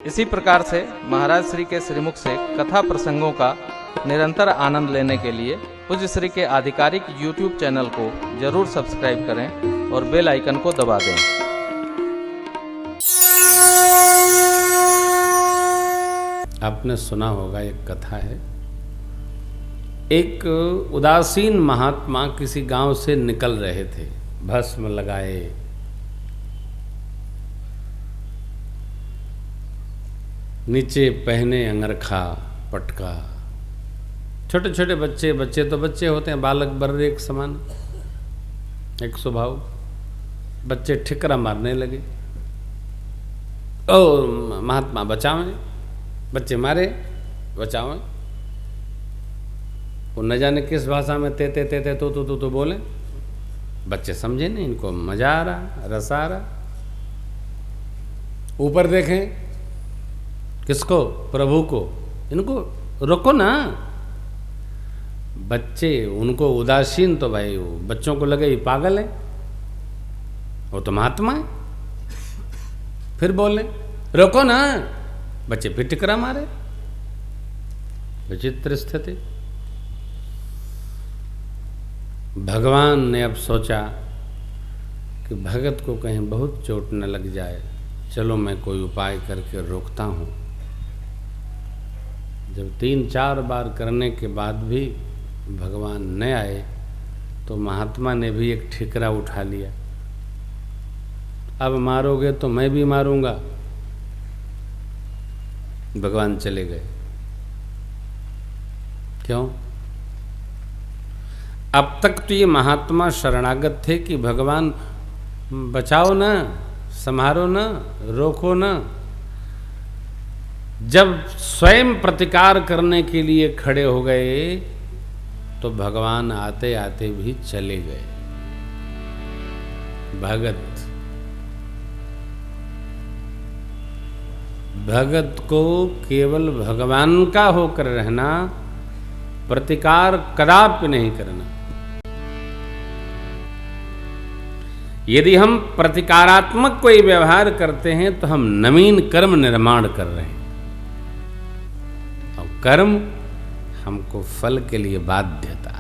इसी प्रकार से महाराज श्री के श्रीमुख से कथा प्रसंगों का निरंतर आनंद लेने के लिए पूज्य श्री के आधिकारिक YouTube चैनल को जरूर सब्सक्राइब करें और बेल आइकन को दबा दें। आपने सुना होगा, एक कथा है। एक उदासीन महात्मा किसी गांव से निकल रहे थे, भस्म लगाए, नीचे पहने अंगरखा पटका। छोटे छोटे बच्चे तो बच्चे होते हैं, बालक बर्रे एक समान, एक स्वभाव। बच्चे ठिकरा मारने लगे, ओ महात्मा बचावें। बच्चे मारे, बचावें। वो न जाने किस भाषा में ते तो बोले। बच्चे समझे नहीं, इनको मजा आ रहा, रस आ रहा। ऊपर देखें, किसको? प्रभु को। इनको रोको ना। बच्चे उनको उदासीन, तो भाई वो बच्चों को लगे ये पागल है, वो तो महात्मा है। फिर बोले रोको ना, बच्चे फिर टिकरा मारे। विचित्र स्थिति। भगवान ने अब सोचा कि भगत को कहीं बहुत चोट न लग जाए, चलो मैं कोई उपाय करके रोकता हूँ। जब 3-4 बार करने के बाद भी भगवान न आए तो महात्मा ने भी एक ठिकरा उठा लिया, अब मारोगे तो मैं भी मारूंगा। भगवान चले गए। क्यों? अब तक तो ये महात्मा शरणागत थे कि भगवान बचाओ ना, संहारो ना, रोको ना। जब स्वयं प्रतिकार करने के लिए खड़े हो गए तो भगवान आते आते भी चले गए। भगत को केवल भगवान का होकर रहना, प्रतिकार कदापि नहीं करना। यदि हम प्रतिकारात्मक कोई व्यवहार करते हैं तो हम नवीन कर्म निर्माण कर रहे हैं, और कर्म हमको फल के लिए बाध्यता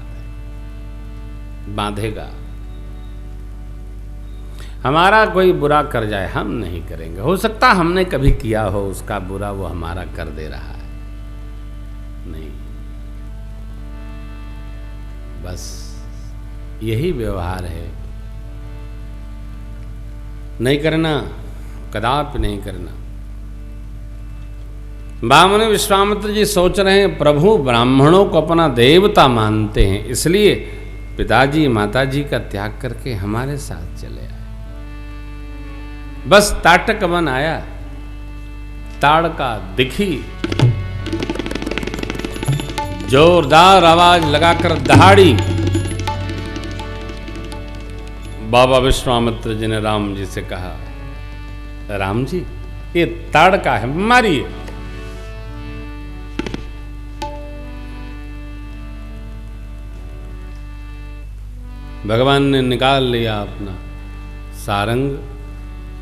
बांधेगा। हमारा कोई बुरा कर जाए, हम नहीं करेंगे। हो सकता हमने कभी किया हो उसका बुरा, वो हमारा कर दे रहा है, नहीं। बस यही व्यवहार है, नहीं करना, कदापि नहीं करना। बामन विश्वामित्र जी सोच रहे हैं प्रभु ब्राह्मणों को अपना देवता मानते हैं, इसलिए पिताजी माताजी का त्याग करके हमारे साथ चले आए। बस ताटक वन आया, ताड़का दिखी, जोरदार आवाज लगाकर दहाड़ी। बाबा विश्वामित्र जी ने राम जी से कहा, राम जी ये ताड़का है, मारिए। भगवान ने निकाल लिया अपना सारंग,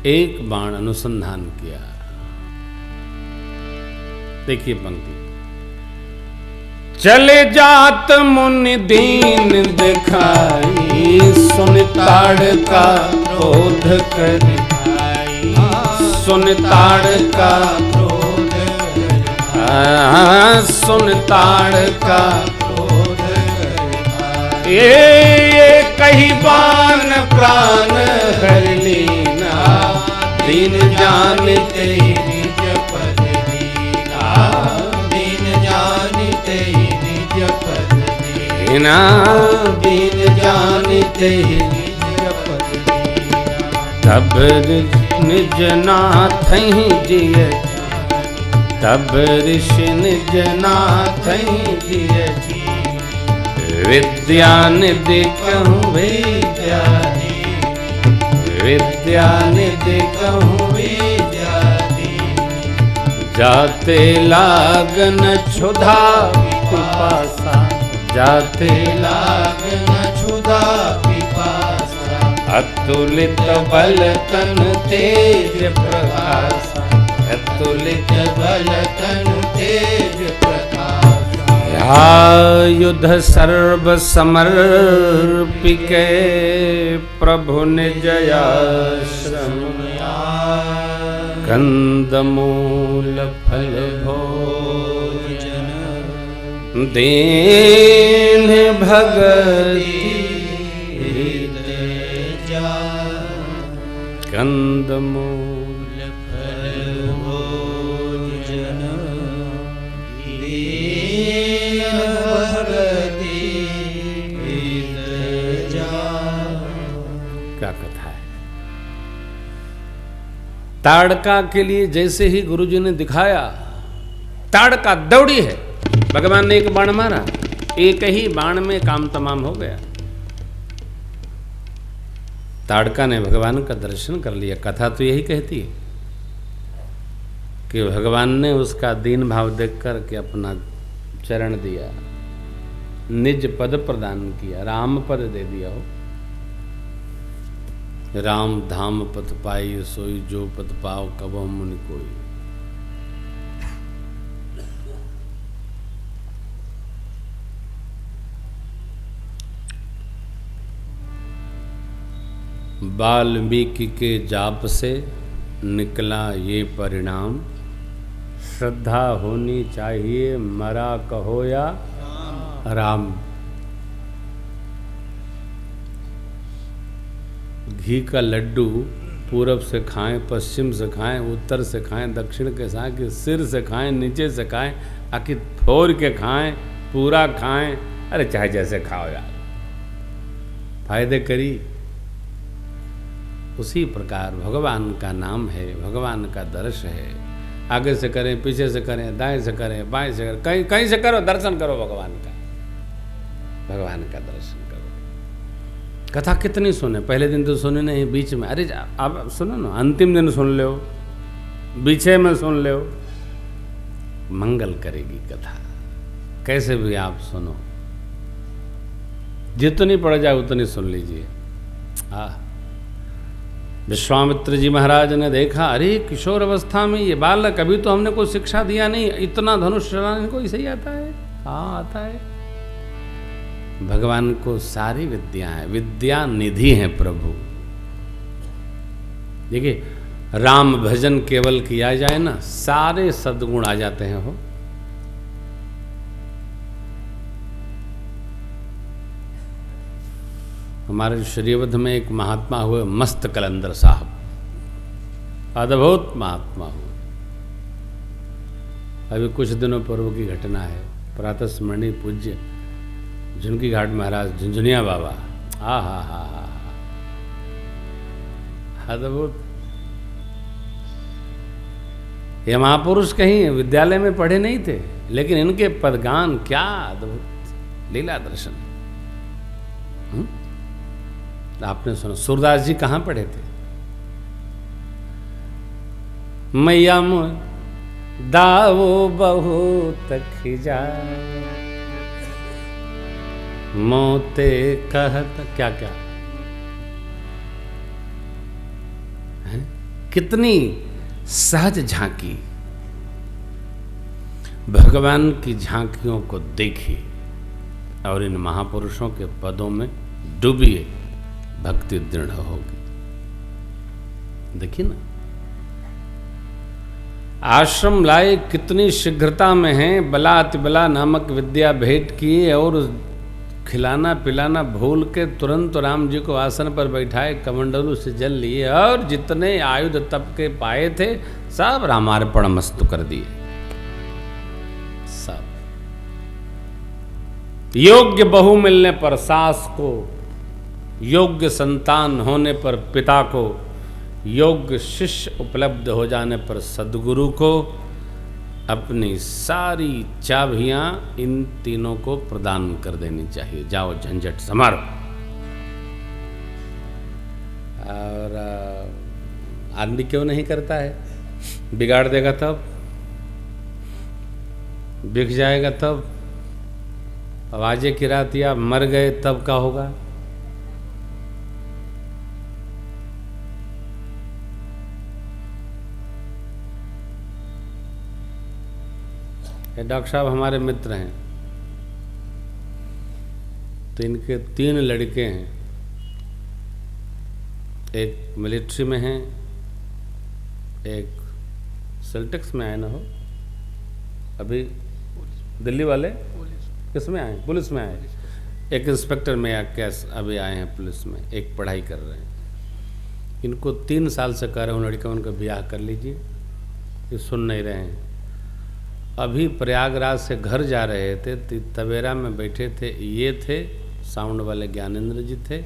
एक बाण अनुसंधान किया। देखिए पंक्ति, चले जात मुनि दीन दिखाई, सुन ताड़का क्रोध कर दिखाई, सुन ताड़का क्रोध कर, सुन ताड़का क्रोध कर, ये कही बान प्राण हर लीना, दीन जानते निज पद दीना, दीन जानते निज पद दीना, दीन जानते निज पद दीना। तब निज नाथ जिय, तब ऋषि निज नाथ जिय, विद्या निधि कहूँ विद्याधि, विद्या निधि कहूँ विद्याधि, जाते लागन क्षुधा पिपासा, जाते लागन क्षुधा पिपासा, अतुलित बल तन तेज प्रकाशा, अतुलित बल तनु तेज प्रकाश आयुध सर्व समर्पिके प्रभु निज आश्रम कंदमूल फल भोजन दीन भगति कंदमूल क्या कथा है। ताड़का के लिए जैसे ही गुरुजी ने दिखाया, ताड़का दौड़ी है, भगवान ने एक बाण मारा, एक ही बाण में काम तमाम हो गया। ताड़का ने भगवान का दर्शन कर लिया। कथा तो यही कहती है कि भगवान ने उसका दीन भाव देख कर के अपना चरण दिया, निज पद प्रदान किया, राम पद दे दिया हो। राम धाम पद पाई सोई जो पद पाओ कबो मुनि कोई। वाल्मीकि के जाप से निकला ये परिणाम, श्रद्धा होनी चाहिए मरा कहो या राम। घी का लड्डू पूरब से खाएं, पश्चिम से खाएं, उत्तर से खाएं, दक्षिण के साथ कि सिर से खाएं, नीचे से खाएं, आखिर फोड़ के खाएं, पूरा खाएं, अरे चाहे जैसे खाओ यार, फायदे करी। उसी प्रकार भगवान का नाम है, भगवान का दर्श है। आगे से करें, पीछे से करें, दाएं से करें, बाएं से करें, कहीं कहीं से करो, दर्शन करो भगवान का, भगवान का दर्शन करो। कथा कितनी सुने, पहले दिन तो सुने नहीं, बीच में अरे अब सुनो ना, अंतिम दिन सुन लो, बीचे में सुन लो, मंगल करेगी कथा। कैसे भी आप सुनो, जितनी पड़ जाए उतनी सुन लीजिए। विश्वामित्र जी महाराज ने देखा, अरे किशोर अवस्था में ये बालक, अभी तो हमने कोई शिक्षा दिया नहीं, इतना धनुष चलाने को इसे ही आता है। हाँ आता है। भगवान को सारी विद्या है, विद्या निधि है प्रभु। देखिए राम भजन केवल किया जाए ना, सारे सद्गुण आ जाते हैं हो। हमारे श्रीवध में एक महात्मा हुए मस्त कलंदर साहब, अद्भुत महात्मा हुए। अभी कुछ दिनों पूर्व की घटना है, प्रातः स्मरणीय पूज्य झुनकी घाट महाराज झुंझुनिया बाबा, हा अद्भुत। ये महापुरुष कहीं विद्यालय में पढ़े नहीं थे, लेकिन इनके पदगान क्या अद्भुत लीला दर्शन। आपने सुना सूरदास जी कहाँ पढ़े थे? मैया मुझ दावो बहुत खिजा मोते कहत क्या क्या है? कितनी सहज झांकी, भगवान की झांकियों को देखिए और इन महापुरुषों के पदों में डूबिए, भक्ति दृढ़ होगी। देखिए ना, आश्रम लाए कितनी शीघ्रता में हैं, बला अतिबला नामक विद्या भेंट किए और खिलाना पिलाना भूल के तुरंत राम जी को आसन पर बैठाए, कमंडलू से जल लिए और जितने आयुध तप के पाए थे सब रामार्पण मस्तु कर दिए। सब योग्य बहू मिलने पर सास को, योग्य संतान होने पर पिता को, योग्य शिष्य उपलब्ध हो जाने पर सद्गुरु को, अपनी सारी चाबियां इन तीनों को प्रदान कर देनी चाहिए। जाओ झंझट संभालो। और आदमी क्यों नहीं करता है? बिगाड़ देगा तब, बिक जाएगा तब, आवाजें किराती आप मर गए तब का होगा? ये डॉक्टर साहब हमारे मित्र हैं, तो इनके 3 लड़के हैं, एक मिलिट्री में हैं, एक सेल्टिक्स में आए ना हो अभी, दिल्ली वाले किस में आए, पुलिस में आए, एक इंस्पेक्टर में या कैस अभी आए हैं पुलिस में, एक पढ़ाई कर रहे हैं। इनको 3 साल से कह रहे हूँ लड़का उनका ब्याह कर लीजिए, ये सुन नहीं रहे हैं। अभी प्रयागराज से घर जा रहे थे, तवेरा में बैठे थे, ये थे साउंड वाले ज्ञानेंद्र जी थे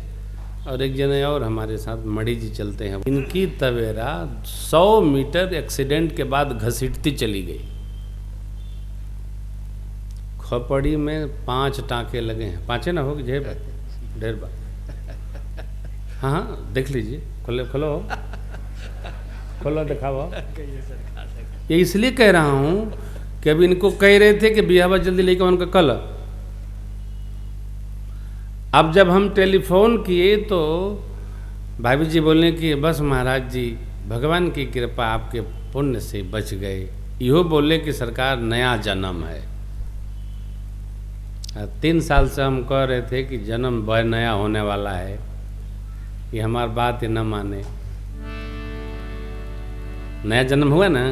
और एक जने और हमारे साथ मणि जी चलते हैं। इनकी तवेरा 100 मीटर एक्सीडेंट के बाद घसीटती चली गई। खोपड़ी में 5 टाँके लगे हैं, 5 ना हो जेब ढेर बार। हाँ हाँ देख लीजिए, खोलो खोलो खोलो दिखाओ। ये इसलिए कह रहा हूँ कि अभी इनको कह रहे थे कि बिहावा जल्दी लेकर उनका कल। अब जब हम टेलीफोन किए तो भाभी जी बोलने कि बस महाराज जी भगवान की कृपा आपके पुण्य से बच गए। इहो बोले कि सरकार नया जन्म है। 3 साल से हम कह रहे थे कि जन्म वह नया होने वाला है, ये हमारी बात ही न माने। नया जन्म हुआ ना।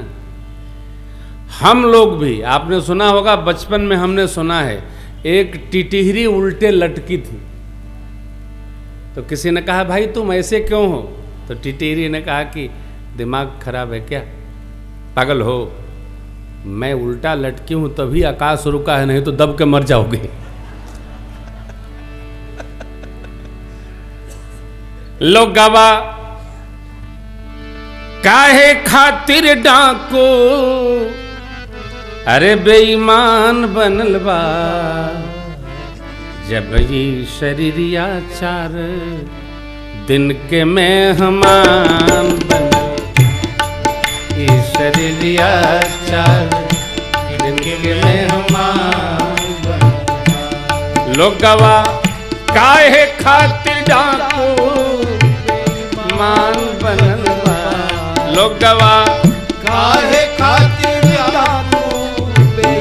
हम लोग भी, आपने सुना होगा, बचपन में हमने सुना है एक टिटिहरी उल्टे लटकी थी, तो किसी ने कहा भाई तुम ऐसे क्यों हो, तो टिटिहरी ने कहा कि दिमाग खराब है क्या, पागल हो, मैं उल्टा लटकी हूं तभी आकाश रुका है, नहीं तो दब के मर जाओगे। लोग गवा काहे खातिर डाको, अरे बेईमान बनल बा, जब ये शरीरिया 4 दिन के मेहमान बनल, ये शरीरिया 4 दिन के मेहमान बनल। लोग गवा काहे खातिर डाको, मान बनल बा, लोग गवा काहे खातिर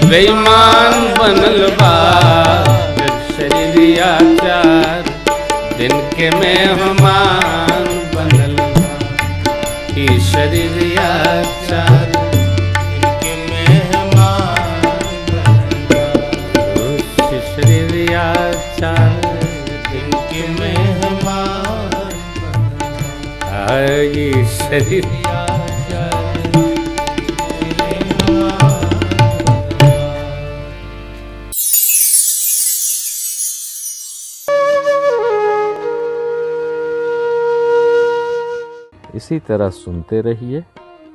बेईमान बनल बा, शरीरिया 4 दिन के मेहमान बनल बा, ई शरीरिया 4 दिन के मेहमान बनल बा, शरीरिया 4 दिन के मेहमान बनल बा, ई शरीरिया इसी तरह सुनते रहिए।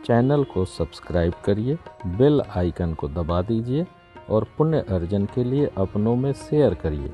चैनल को सब्सक्राइब करिए, बेल आइकन को दबा दीजिए और पुण्य अर्जन के लिए अपनों में शेयर करिए।